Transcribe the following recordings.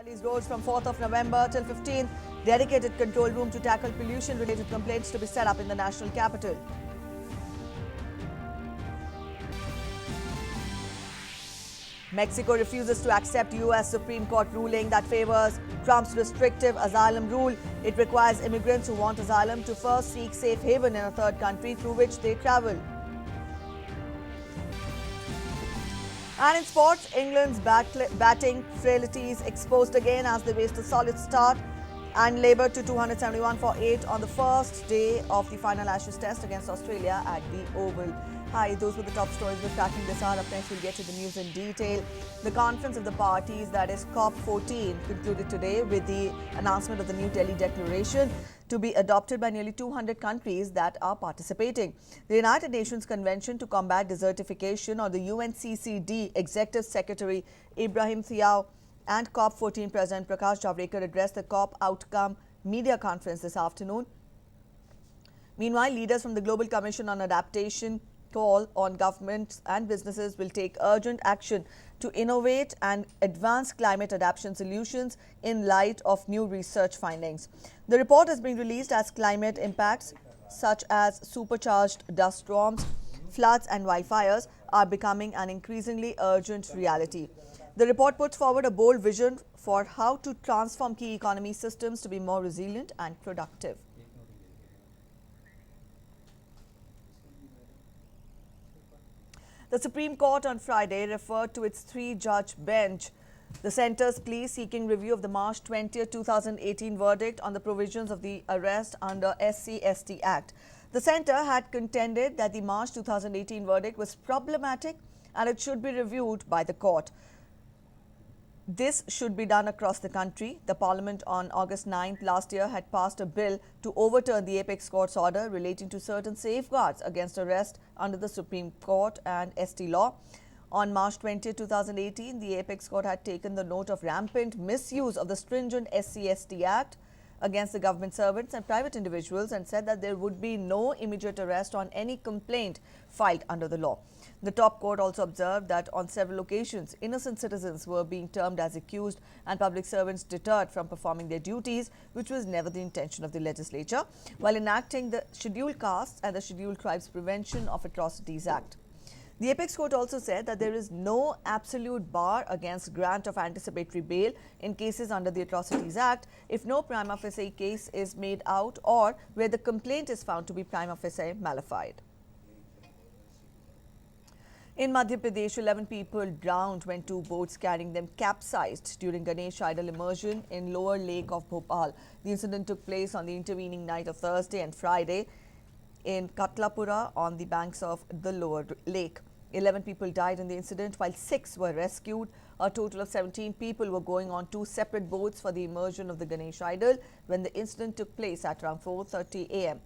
Delhi's roads from 4th of November till 15th. Dedicated control room to tackle pollution-related complaints to be set up in the national capital. Mexico refuses to accept US Supreme Court ruling that favors Trump's restrictive asylum rule. It requires immigrants who want asylum to first seek safe haven in a third country through which they travel. And in sports, England's batting frailties exposed again as they waste a solid start and laboured to 271 for 8 on the first day of the final Ashes test against Australia at the Oval. Hi, those were the top stories we're tracking this hour. Up next, we'll get to the news in detail. The Conference of the Parties, that is COP14, concluded today with the announcement of the New Delhi Declaration to be adopted by nearly 200 countries that are participating. The United Nations Convention to Combat Desertification, or the UNCCD Executive Secretary Ibrahim Thiaw and COP14 President Prakash Javadekar addressed the COP Outcome Media Conference this afternoon. Meanwhile, leaders from the Global Commission on Adaptation call on governments and businesses will take urgent action to innovate and advance climate adaptation solutions in light of new research findings. The report is being released as climate impacts such as supercharged dust storms, floods and wildfires are becoming an increasingly urgent reality. The report puts forward a bold vision for how to transform key economy systems to be more resilient and productive. The Supreme Court on Friday referred to its 3-judge bench the centre's plea seeking review of the March 20, 2018 verdict on the provisions of the arrest under SC/ST Act. The centre had contended that the March 2018 verdict was problematic and it should be reviewed by the court. This should be done across the country. The Parliament on August 9th last year had passed a bill to overturn the Apex Court's order relating to certain safeguards against arrest under the Supreme Court and ST law. On March 20, 2018, the Apex Court had taken the note of rampant misuse of the stringent SC/ST Act against the government servants and private individuals and said that there would be no immediate arrest on any complaint filed under the law. The top court also observed that on several occasions, innocent citizens were being termed as accused and public servants deterred from performing their duties, which was never the intention of the legislature, while enacting the Scheduled Castes and the Scheduled Tribes Prevention of Atrocities Act. The Apex Court also said that there is no absolute bar against grant of anticipatory bail in cases under the Atrocities Act if no prima facie case is made out or where the complaint is found to be prima facie malified. In Madhya Pradesh, 11 people drowned when 2 boats carrying them capsized during Ganesh idol immersion in lower lake of Bhopal. The incident took place on the intervening night of Thursday and Friday in Katlapura on the banks of the lower lake. 11 people died in the incident while 6 were rescued. A total of 17 people were going on 2 separate boats for the immersion of the Ganesh idol when the incident took place at around 4:30 a.m.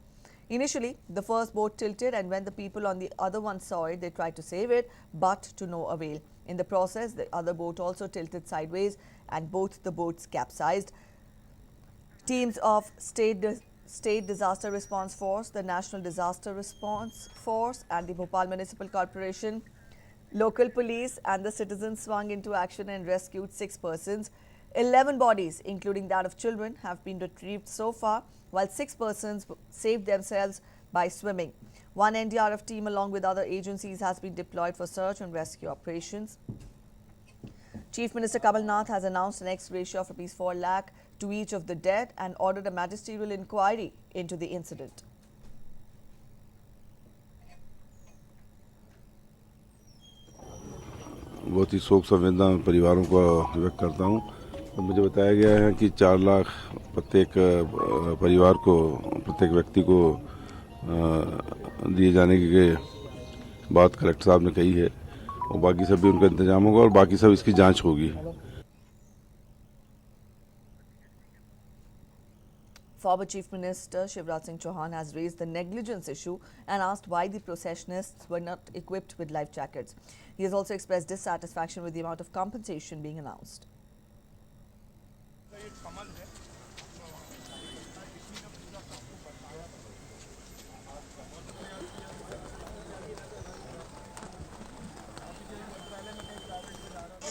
Initially, the first boat tilted and when the people on the other one saw it, they tried to save it, but to no avail. In the process, the other boat also tilted sideways and both the boats capsized. Teams of State Disaster Response Force, the National Disaster Response Force and the Bhopal Municipal Corporation, local police and the citizens swung into action and rescued 6 persons. 11 bodies, including that of children, have been retrieved so far, while 6 persons saved themselves by swimming. One NDRF team along with other agencies has been deployed for search and rescue operations. Chief Minister Kamal Nath has announced an ex-gratia of ₹4 lakh to each of the dead and ordered a magisterial inquiry into the incident. बहुत ही शोक संवेदना परिवारों को व्यक्त करता हूँ। तो मुझे बताया गया है कि 4 लाख प्रत्येक परिवार को, प्रत्येक व्यक्ति को दिए जाने की बात कलेक्टर साहब ने कही है और बाकी सब भी उनका इंतजाम होगा और बाकी सब इसकी जांच होगी। Former Chief Minister Shivraj Singh Chauhan has raised the negligence issue and asked why the processionists were not equipped with life jackets. He has also expressed dissatisfaction with the amount of compensation being announced.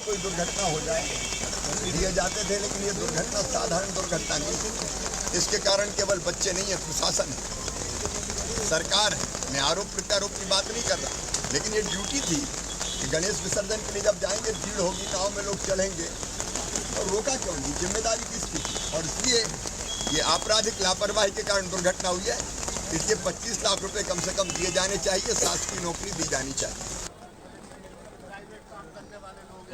कोई दुर्घटना हो जाए दिए जाते थे, लेकिन ये दुर्घटना साधारण दुर्घटना नहीं थी। इसके कारण केवल बच्चे नहीं है, प्रशासन है, सरकार है। मैं आरोप प्रत्यारोप की बात नहीं कर रहा, लेकिन ये ड्यूटी थी कि गणेश विसर्जन के लिए जब जाएंगे, भीड़ होगी, गाँव में लोग चलेंगे, और रोका क्यों नहीं? जिम्मेदारी किसकी थी? और इसलिए ये आपराधिक लापरवाही के कारण दुर्घटना हुई है। इसलिए 25 लाख रुपए कम से कम दिए जाने चाहिए, शासकीय नौकरी दी जानी चाहिए।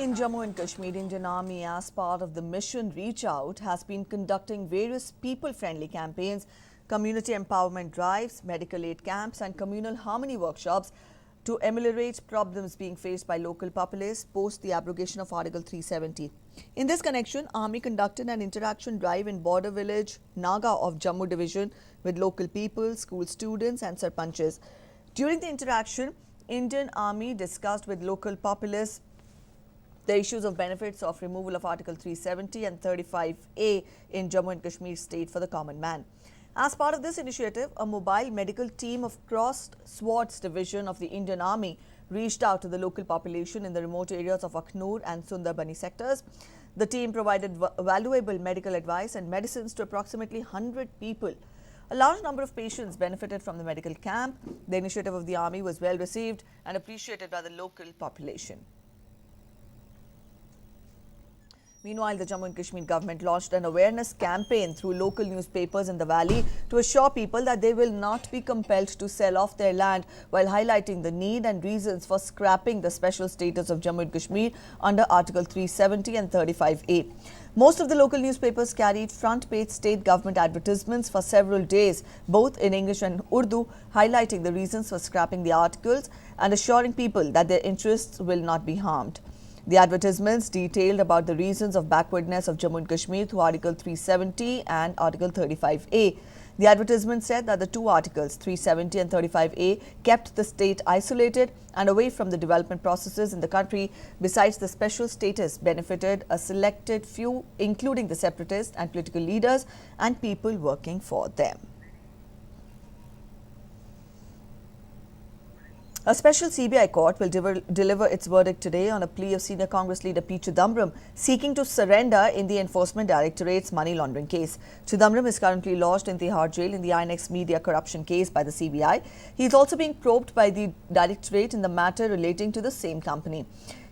In Jammu and Kashmir, Indian Army, as part of the mission Reach Out, has been conducting various people-friendly campaigns, community empowerment drives, medical aid camps and communal harmony workshops to ameliorate problems being faced by local populace post the abrogation of Article 370. In this connection, Army conducted an interaction drive in border village Naga of Jammu Division with local people, school students and sarpanches. During the interaction, Indian Army discussed with local populace the issues of benefits of removal of Article 370 and 35A in Jammu and Kashmir state for the common man. As part of this initiative, a mobile medical team of Crossed Swords Division of the Indian Army reached out to the local population in the remote areas of Akhnur and Sundarbani sectors. The team provided valuable medical advice and medicines to approximately 100 people. A large number of patients benefited from the medical camp. The initiative of the Army was well received and appreciated by the local population. Meanwhile, the Jammu and Kashmir government launched an awareness campaign through local newspapers in the valley to assure people that they will not be compelled to sell off their land, while highlighting the need and reasons for scrapping the special status of Jammu and Kashmir under Article 370 and 35A. Most of the local newspapers carried front-page state government advertisements for several days, both in English and Urdu, highlighting the reasons for scrapping the articles and assuring people that their interests will not be harmed. The advertisements detailed about the reasons of backwardness of Jammu and Kashmir through Article 370 and Article 35A. The advertisement said that the two articles, 370 and 35A, kept the state isolated and away from the development processes in the country. Besides, the special status benefited a selected few, including the separatists and political leaders and people working for them. A special CBI court will deliver its verdict today on a plea of senior Congress leader P. Chidambaram seeking to surrender in the Enforcement Directorate's money laundering case. Chidambaram is currently lodged in Tihar jail in the INX media corruption case by the CBI. He is also being probed by the Directorate in the matter relating to the same company.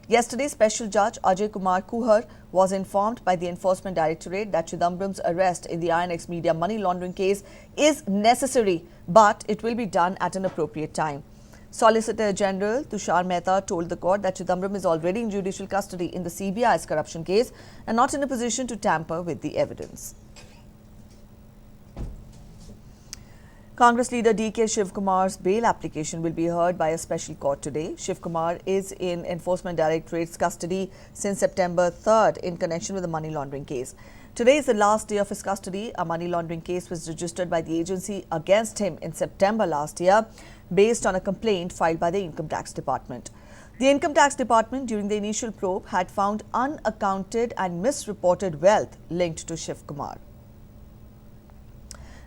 Yesterday, Special Judge Ajay Kumar Kuhar was informed by the Enforcement Directorate that Chidambaram's arrest in the INX media money laundering case is necessary, but it will be done at an appropriate time. Solicitor General Tushar Mehta told the court that Chidambaram is already in judicial custody in the CBI's corruption case and not in a position to tamper with the evidence. Congress leader D.K. Shivkumar's bail application will be heard by a special court today. Shivkumar is in Enforcement Directorate's custody since September 3rd in connection with the money laundering case. Today is the last day of his custody. A money laundering case was registered by the agency against him in September last year, based on a complaint filed by the Income Tax Department. The Income Tax Department, during the initial probe, had found unaccounted and misreported wealth linked to Shivkumar.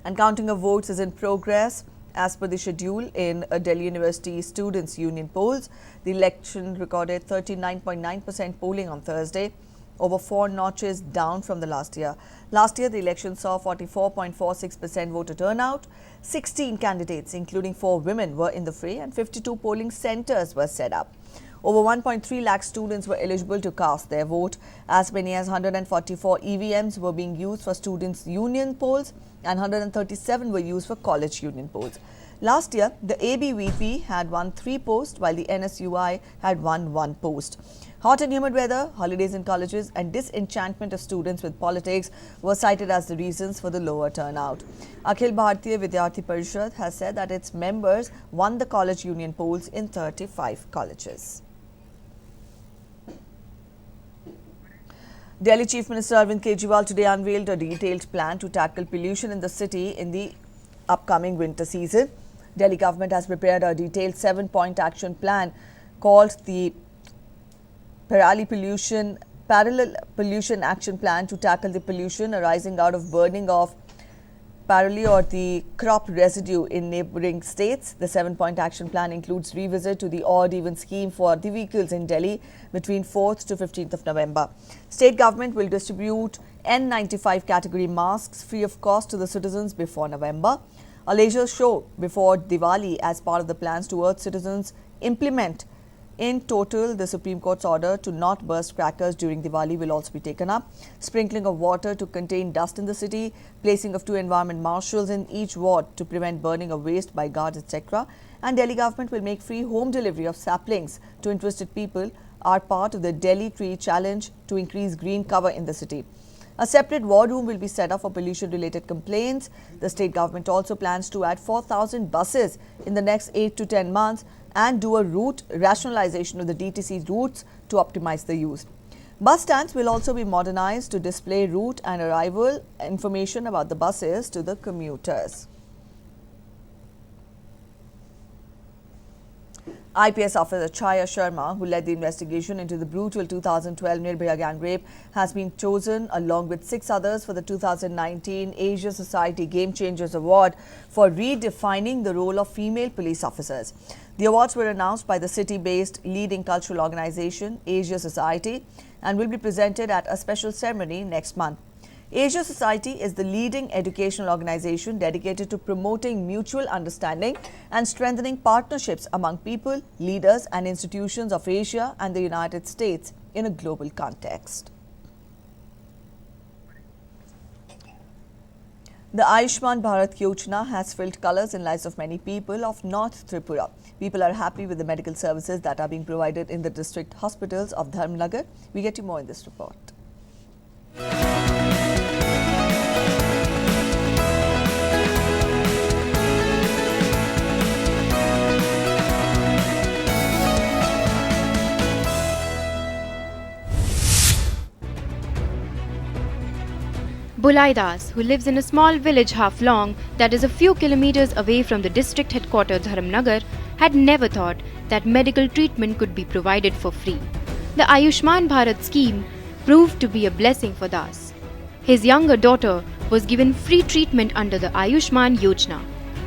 And counting of votes is in progress. As per the schedule in Delhi University Students' Union polls, the election recorded 39.9% polling on Thursday, over 4 notches down from the last year. Last year, the election saw 44.46% voter turnout. 16 candidates, including 4 women, were in the fray and 52 polling centres were set up. Over 1.3 lakh students were eligible to cast their vote. As many as 144 EVMs were being used for students' union polls and 137 were used for college union polls. Last year, the ABVP had won 3 posts while the NSUI had won 1 post. Hot and humid weather, holidays in colleges and disenchantment of students with politics were cited as the reasons for the lower turnout. Akhil Bharatiya Vidyarthi Parishad has said that its members won the college union polls in 35 colleges. Delhi Chief Minister Arvind Kejriwal today unveiled a detailed plan to tackle pollution in the city in the upcoming winter season. Delhi government has prepared a detailed 7-point action plan called the Parallel Pollution Action Plan to tackle the pollution arising out of burning of parley or the crop residue in neighbouring states. The 7-point action plan includes revisit to the odd-even scheme for the vehicles in Delhi between 4th to 15th of November. State government will distribute N95 category masks free of cost to the citizens before November. A leisure show before Diwali as part of the plans to urge citizens implement in total the Supreme Court's order to not burst crackers during Diwali will also be taken up. Sprinkling of water to contain dust in the city, placing of 2 environment marshals in each ward to prevent burning of waste by guards, etc. And Delhi government will make free home delivery of saplings to interested people are part of the Delhi Tree Challenge to increase green cover in the city. A separate war room will be set up for pollution-related complaints. The state government also plans to add 4,000 buses in the next 8 to 10 months and do a route rationalization of the DTC routes to optimize the use. Bus stands will also be modernized to display route and arrival information about the buses to the commuters. IPS officer Chaya Sharma, who led the investigation into the brutal 2012 Nirbhaya gang rape, has been chosen along with 6 others for the 2019 Asia Society Game Changers Award for redefining the role of female police officers. The awards were announced by the city-based leading cultural organization, Asia Society, and will be presented at a special ceremony next month. Asia Society is the leading educational organization dedicated to promoting mutual understanding and strengthening partnerships among people, leaders and institutions of Asia and the United States in a global context. The Ayushman Bharat Yojana has filled colours in lives of many people of North Tripura. People are happy with the medical services that are being provided in the district hospitals of Dharmnagar. We get you more in this report. Bulai Das, who lives in a small village half long that is a few kilometers away from the district headquarters Dharamnagar, had never thought that medical treatment could be provided for free. The Ayushman Bharat scheme proved to be a blessing for Das. His younger daughter was given free treatment under the Ayushman Yojana.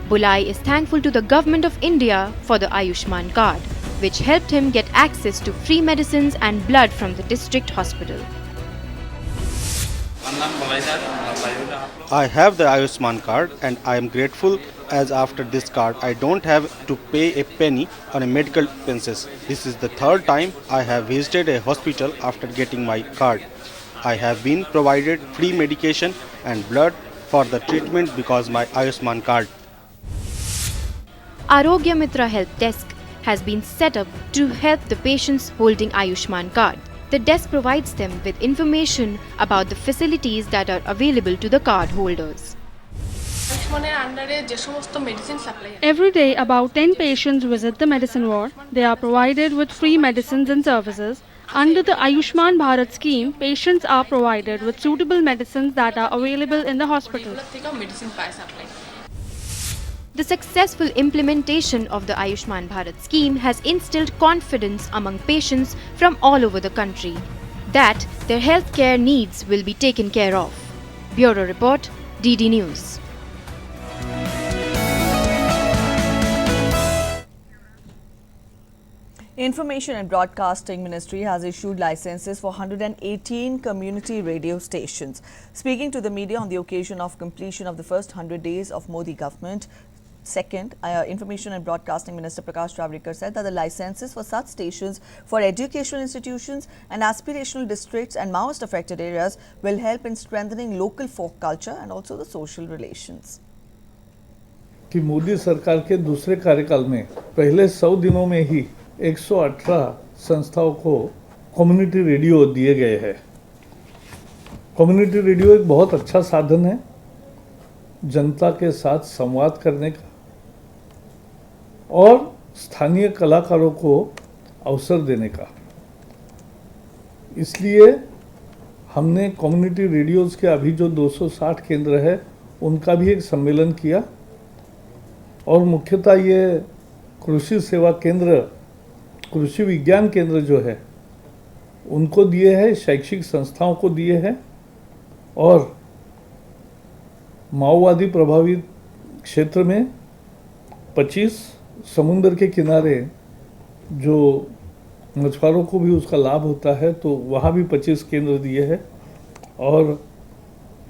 Bulai is thankful to the Government of India for the Ayushman card, which helped him get access to free medicines and blood from the district hospital. I have the Ayushman card and I am grateful as after this card I don't have to pay a penny on a medical expenses. This is the 3rd time I have visited a hospital after getting my card. I have been provided free medication and blood for the treatment because my Ayushman card. Arogya Mitra Help Desk has been set up to help the patients holding Ayushman card. The desk provides them with information about the facilities that are available to the card holders. Every day, about 10 patients visit the medicine ward. They are provided with free medicines and services. Under the Ayushman Bharat scheme, patients are provided with suitable medicines that are available in the hospital. The successful implementation of the Ayushman Bharat scheme has instilled confidence among patients from all over the country that their healthcare needs will be taken care of. Bureau Report, DD News. Information and Broadcasting Ministry has issued licenses for 118 community radio stations. Speaking to the media on the occasion of completion of the first 100 days of Modi government, Information and Broadcasting Minister Prakash Javadekar said that the licenses for such stations for educational institutions and aspirational districts and Maoist affected areas will help in strengthening local folk culture and also the social relations. कि मोदी सरकार के दूसरे कार्यकाल में पहले 100 दिनों में ही 118 संस्थाओं को कम्युनिटी रेडियो दिए गए हैं। कम्युनिटी रेडियो एक बहुत अच्छा साधन है जनता के साथ संवाद करने का और स्थानीय कलाकारों को अवसर देने का। इसलिए हमने कम्युनिटी रेडियोज़ के अभी जो 260 केंद्र है उनका भी एक सम्मेलन किया और मुख्यतः ये कृषि सेवा केंद्र, कृषि विज्ञान केंद्र जो है उनको दिए हैं, शैक्षिक संस्थाओं को दिए हैं और माओवादी प्रभावित क्षेत्र में 25, समुद्र के किनारे जो मछुआरों को भी उसका लाभ होता है तो वहाँ भी 25 केंद्र दिए हैं, और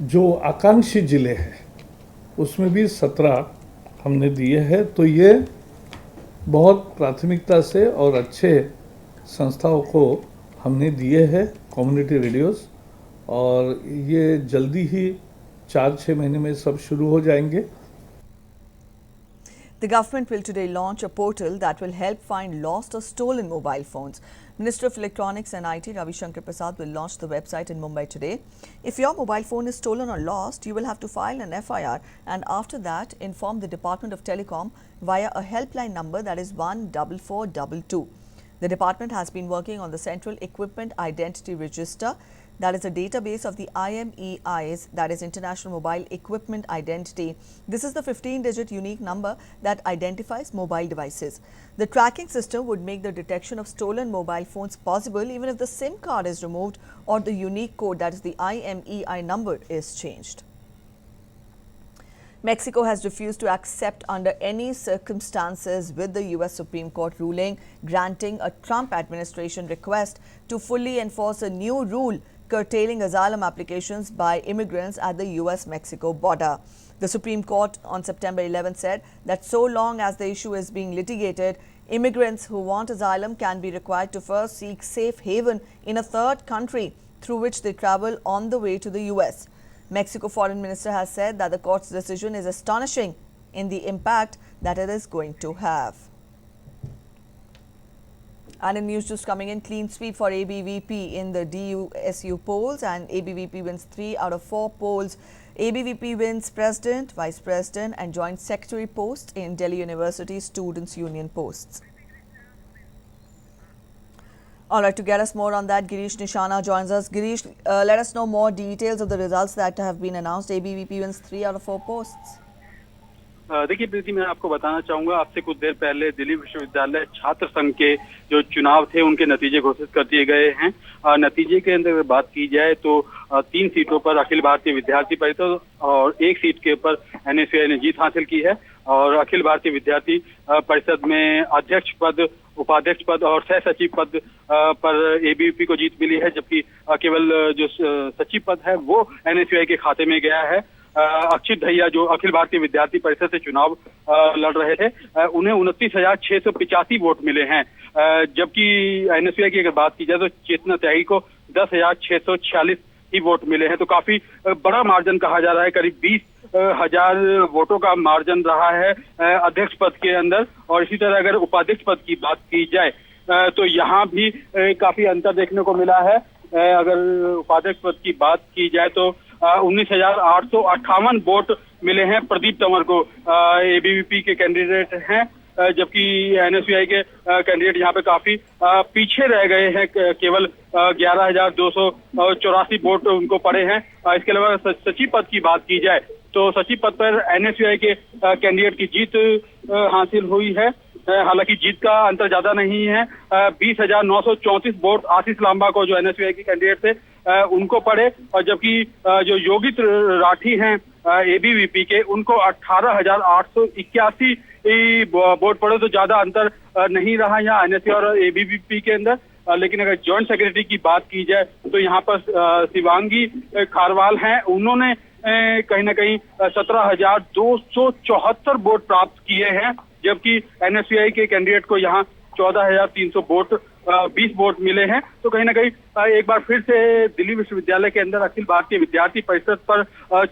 जो आकांक्षी जिले हैं उसमें भी 17 हमने दिए हैं। तो ये बहुत प्राथमिकता से और अच्छे संस्थाओं को हमने दिए हैं कम्युनिटी रेडियोस, और ये जल्दी ही 4-6 महीने में सब शुरू हो जाएंगे। The government will today launch a portal that will help find lost or stolen mobile phones. Minister of Electronics and IT Ravi Shankar Prasad will launch the website in Mumbai today. If your mobile phone is stolen or lost, you will have to file an FIR and after that inform the Department of Telecom via a helpline number, that is 14422. The department has been working on the Central Equipment Identity Register, that is a database of the IMEIs, that is International Mobile Equipment Identity. This is the 15-digit unique number that identifies mobile devices. The tracking system would make the detection of stolen mobile phones possible even if the SIM card is removed or the unique code, that is the IMEI number, is changed. Mexico has refused to accept under any circumstances with the US Supreme Court ruling granting a Trump administration request to fully enforce a new rule curtailing asylum applications by immigrants at the US-Mexico border. The Supreme Court on September 11 said that so long as the issue is being litigated, immigrants who want asylum can be required to first seek safe haven in a third country through which they travel on the way to the US. Mexico Foreign Minister has said that the court's decision is astonishing in the impact that it is going to have. And in news just coming in, clean sweep for ABVP in the DUSU polls, and ABVP wins 3 out of 4 polls. ABVP wins President, Vice President and Joint Secretary posts in Delhi University Students' Union posts. All right, to get us more on that, Girish Nishana joins us. Girish, let us know more details of the results that have been announced. ABVP wins 3 out of 4 posts. देखिए प्रीति, मैं आपको बताना चाहूंगा, आपसे कुछ देर पहले दिल्ली विश्वविद्यालय छात्र संघ के जो चुनाव थे उनके नतीजे घोषित कर दिए गए हैं। नतीजे के अंदर बात की जाए तो 3 सीटों पर अखिल भारतीय विद्यार्थी परिषद और 1 सीट के ऊपर NSUI ने जीत हासिल की है, और अखिल भारतीय विद्यार्थी परिषद में अध्यक्ष पद, उपाध्यक्ष पद और सह सचिव पद पर ABVP को जीत मिली है, जबकि केवल जो सचिव पद है वो NSUI के खाते में गया है। अक्षित दहिया जो अखिल भारतीय विद्यार्थी परिषद से चुनाव लड़ रहे थे, उन्हें 29,685 वोट मिले हैं, जबकि NSUI की अगर बात की जाए तो चेतना त्यागी को 10,646 ही वोट मिले हैं। तो काफी बड़ा मार्जिन कहा जा रहा है, करीब 20,000 वोटों का मार्जिन रहा है अध्यक्ष पद के अंदर। और इसी तरह अगर उपाध्यक्ष पद की बात की जाए तो यहाँ भी काफी अंतर देखने को मिला है। अगर उपाध्यक्ष पद की बात की जाए तो 19,858 वोट मिले हैं प्रदीप तंवर को, ABVP के कैंडिडेट हैं, जबकि NSUI के कैंडिडेट यहाँ पे काफी पीछे रह गए हैं, केवल 11,284 वोट उनको पड़े हैं। इसके अलावा सचिव पद की बात की जाए तो सचिव पद पर NSUI के कैंडिडेट की जीत हासिल हुई है। हालांकि जीत का अंतर ज्यादा नहीं है, 20,934 वोट आशीष लांबा को जो NSUI के कैंडिडेट थे उनको पड़े, और जबकि जो योगित राठी हैं ABVP के, उनको 18,881 वोट पड़े। तो ज्यादा अंतर नहीं रहा यहाँ NSUI और ABVP के अंदर। लेकिन अगर जॉइंट सेक्रेटरी की बात की जाए तो यहाँ पर शिवांगी खारवाल हैं, उन्होंने कहीं ना कहीं 17,274 वोट प्राप्त किए हैं, जबकि NSUI के कैंडिडेट को यहाँ 14,300 वोट 20 वोट मिले हैं। तो कहीं ना कहीं एक बार फिर से दिल्ली विश्वविद्यालय के अंदर अखिल भारतीय विद्यार्थी परिषद पर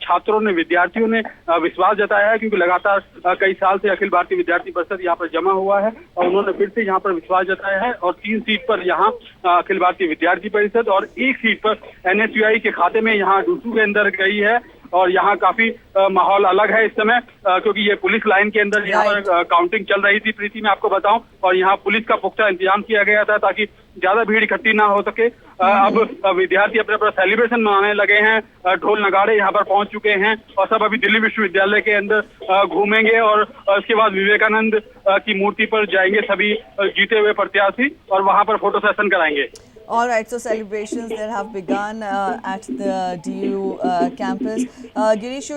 छात्रों ने, विद्यार्थियों ने विश्वास जताया है, क्योंकि लगातार कई साल से अखिल भारतीय विद्यार्थी परिषद यहाँ पर जमा हुआ है और उन्होंने फिर से यहाँ पर विश्वास जताया है। और 3 सीट पर यहाँ अखिल भारतीय विद्यार्थी परिषद और 1 सीट पर NSUI के खाते में यहाँ डूसू के अंदर गई है। और यहाँ काफी माहौल अलग है इस समय, क्योंकि ये पुलिस लाइन के अंदर यहाँ पर काउंटिंग चल रही थी प्रीति, मैं आपको बताऊं, और यहाँ पुलिस का पुख्ता इंतजाम किया गया था ताकि ज्यादा भीड़ इकट्ठी ना हो सके। अब विद्यार्थी अपने अपना सेलिब्रेशन मनाने लगे हैं, ढोल नगाड़े यहाँ पर पहुंच चुके हैं और सब अभी दिल्ली विश्वविद्यालय के अंदर घूमेंगे और उसके बाद विवेकानंद की मूर्ति पर जाएंगे सभी जीते हुए प्रत्याशी और वहां पर फोटो सेशन कराएंगे। All right, so celebrations there have begun at the DU campus. Girish,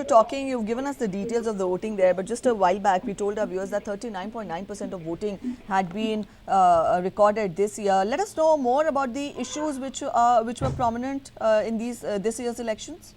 you've given us the details of the voting there, but just a while back we told our viewers that 39.9% of voting had been recorded this year. Let us know more about the issues which were prominent in these this year's elections.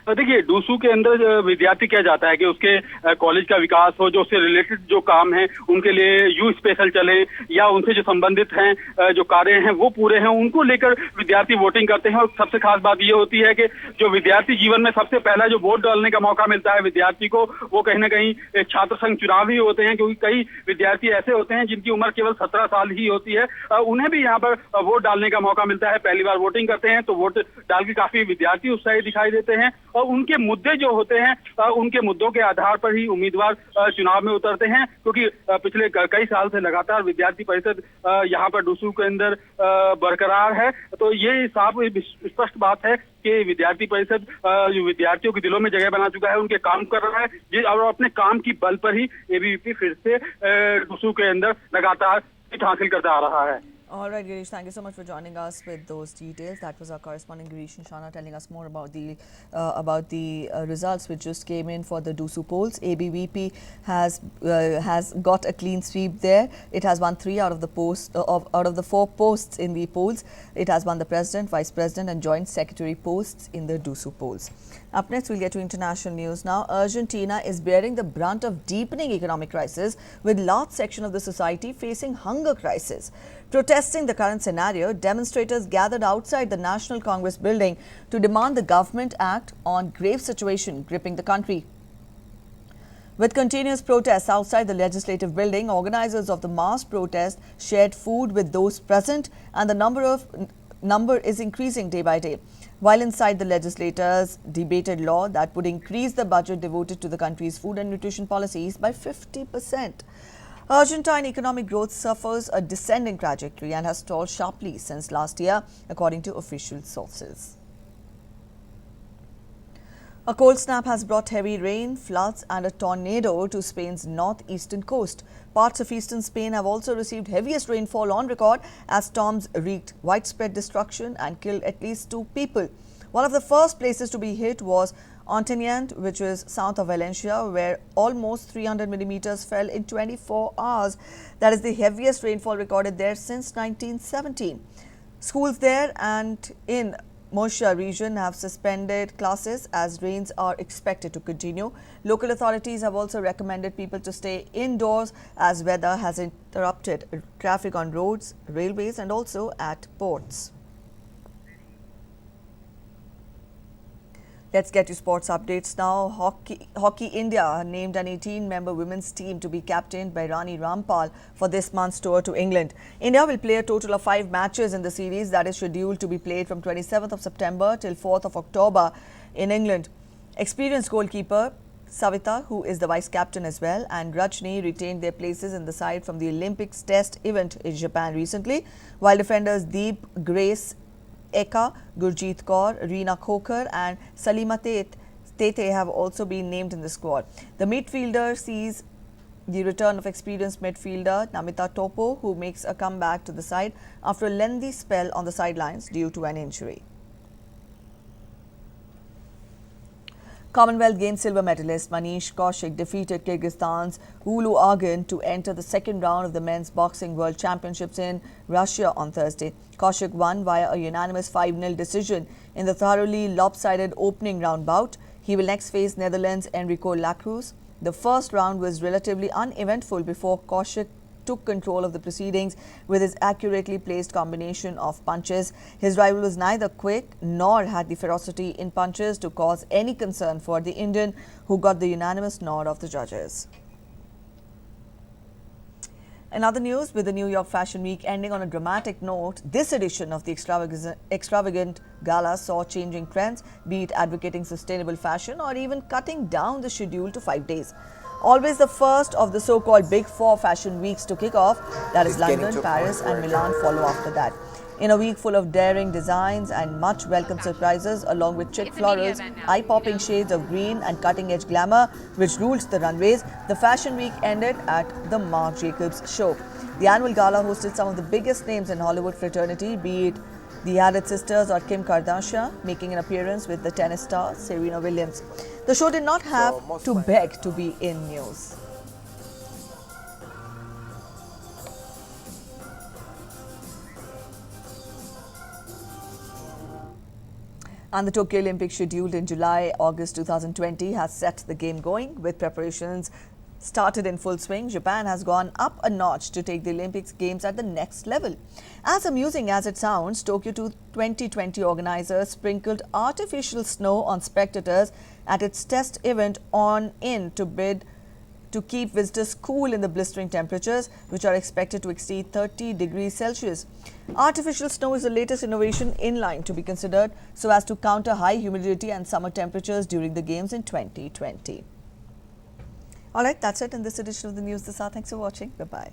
देखिए, DUSU के अंदर विद्यार्थी क्या चाहता है कि उसके college का विकास हो, जो उससे रिलेटेड जो काम है उनके लिए यू स्पेशल चले या उनसे जो संबंधित हैं जो कार्य हैं वो पूरे हैं, उनको लेकर विद्यार्थी वोटिंग करते हैं। और सबसे खास बात ये होती है कि जो विद्यार्थी जीवन में सबसे पहला जो वोट डालने का मौका मिलता है विद्यार्थी को, वो कहीं ना कहीं छात्र संघ चुनाव ही होते हैं, क्योंकि कई विद्यार्थी ऐसे होते हैं जिनकी उम्र केवल 17 साल ही होती है। उन्हें भी यहाँ पर वोट डालने का मौका मिलता है, पहली बार वोटिंग करते हैं, तो वोट डाल के काफी विद्यार्थी उत्साहित दिखाई देते हैं और उनके मुद्दे जो होते हैं उनके मुद्दों के आधार पर ही उम्मीदवार चुनाव में उतरते हैं। क्योंकि पिछले कई साल से लगातार विद्यार्थी परिषद यहाँ पर डूसू के अंदर बरकरार है, तो ये साफ स्पष्ट बात है कि विद्यार्थी परिषद जो विद्यार्थियों के दिलों में जगह बना चुका है, उनके काम कर रहा है और अपने काम की बल पर ही एबीवीपी फिर से डूसू के अंदर लगातार जीत हासिल करता आ रहा है। All right, Girish, thank you so much for joining us with those details. That was our correspondent Girish and Shana telling us more about the results which just came in for the Dusu polls. ABVP has got a clean sweep there. It has won 3 out of the 4 posts in the polls. It has won the president, vice president, and joint secretary posts in the Dusu polls. Up next, we'll get to international news now. Argentina is bearing the brunt of deepening economic crisis, with large section of the society facing hunger crisis. Protesting the current scenario, demonstrators gathered outside the National Congress building to demand the government act on grave situation gripping the country. With continuous protests outside the legislative building, organizers of the mass protest shared food with those present, and the number is increasing day by day. While inside, the legislators debated law that would increase the budget devoted to the country's food and nutrition policies by 50%. Argentine economic growth suffers a descending trajectory and has stalled sharply since last year, according to official sources. A cold snap has brought heavy rain, floods and a tornado to Spain's northeastern coast. Parts of eastern Spain have also received heaviest rainfall on record as storms wreaked widespread destruction and killed at least 2 people. One of the first places to be hit was Ontinyent, which is south of Valencia, where almost 300 millimeters fell in 24 hours. That is the heaviest rainfall recorded there since 1917. Schools there and in Murcia region have suspended classes as rains are expected to continue. Local authorities have also recommended people to stay indoors as weather has interrupted traffic on roads, railways and also at ports. Let's get to sports updates now. Hockey India named an 18-member women's team to be captained by Rani Rampal for this month's tour to England. India will play a total of 5 matches in the series that is scheduled to be played from 27th of September till 4th of October in England. Experienced goalkeeper Savita, who is the vice-captain as well, and Rajni retained their places in the side from the Olympics test event in Japan recently, while defenders Deep, Grace, Eka, Gurjeet Kaur, Reena Khokar and Salima Tete have also been named in the squad. The midfielder sees the return of experienced midfielder Namita Topo, who makes a comeback to the side after a lengthy spell on the sidelines due to an injury. Commonwealth Games silver medalist Manish Kaushik defeated Kyrgyzstan's Ulu Agin to enter the second round of the Men's Boxing World Championships in Russia on Thursday. Kaushik won via a unanimous 5-0 decision in the thoroughly lopsided opening round bout. He will next face Netherlands' Enrico Lacroix. The first round was relatively uneventful before Kaushik took control of the proceedings with his accurately placed combination of punches. His rival was neither quick nor had the ferocity in punches to cause any concern for the Indian, who got the unanimous nod of the judges. In other news, with the New York Fashion Week ending on a dramatic note, this edition of the extravagant gala saw changing trends, be it advocating sustainable fashion or even cutting down the schedule to 5 days. Always the first of the so-called Big 4 fashion weeks to kick off, that is London, Paris and Milan follow after that. In a week full of daring designs and much welcome surprises along with chic florals, eye-popping shades of green and cutting-edge glamour which ruled the runways, the fashion week ended at the Marc Jacobs show. The annual gala hosted some of the biggest names in Hollywood fraternity, be it The Hadid sisters are Kim Kardashian, making an appearance with the tennis star Serena Williams. The show did not have to beg to be in news. And the Tokyo Olympics, scheduled in July-August 2020, has set the game going. With preparations started in full swing, Japan has gone up a notch to take the Olympics Games at the next level. As amusing as it sounds, Tokyo 2020 organizers sprinkled artificial snow on spectators at its test event on-in to bid to keep visitors cool in the blistering temperatures, which are expected to exceed 30 degrees Celsius. Artificial snow is the latest innovation in line to be considered so as to counter high humidity and summer temperatures during the Games in 2020. All right, that's it in this edition of the News this hour. Thanks for watching. Bye-bye.